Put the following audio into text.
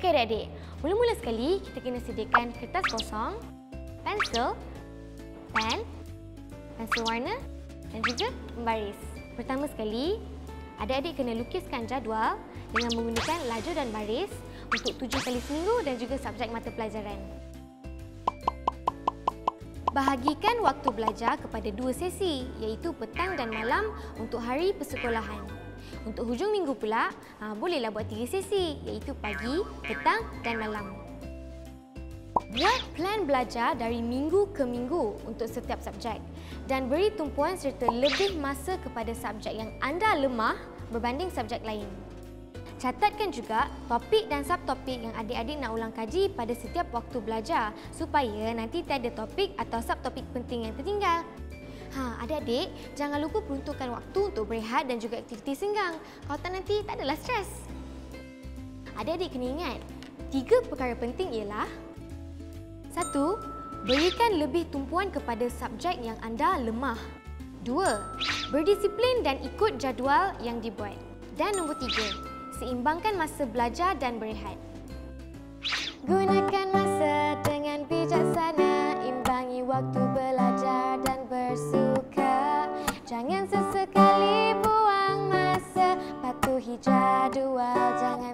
Okey adik-adik, mula-mula sekali kita kena sediakan kertas kosong, pensel, pen, pensel warna dan juga pembaris. Pertama sekali, adik-adik kena lukiskan jadual dengan menggunakan lajur dan baris untuk 7 kali seminggu dan juga subjek mata pelajaran. Bahagikan waktu belajar kepada 2 sesi, iaitu petang dan malam untuk hari persekolahan. Untuk hujung minggu pula, bolehlah buat 3 sesi, iaitu pagi, petang dan malam. Buat plan belajar dari minggu ke minggu untuk setiap subjek dan beri tumpuan serta lebih masa kepada subjek yang anda lemah berbanding subjek lain. Catatkan juga topik dan subtopik yang adik-adik nak ulang kaji pada setiap waktu belajar supaya nanti tiada topik atau subtopik penting yang tertinggal. Adik-adik, jangan lupa peruntukkan waktu untuk berehat dan juga aktiviti senggang. Kalau tak nanti, tak adalah stres. Adik-adik kena ingat, 3 perkara penting ialah 1. Berikan lebih tumpuan kepada subjek yang anda lemah. 2. Berdisiplin dan ikut jadual yang dibuat. Dan nombor 3. Seimbangkan masa belajar dan berehat. Gunakan masa dengan bijaksana, imbangi waktu belajar dan bersuka. Jangan sesekali buang masa, patuhi jadual, jangan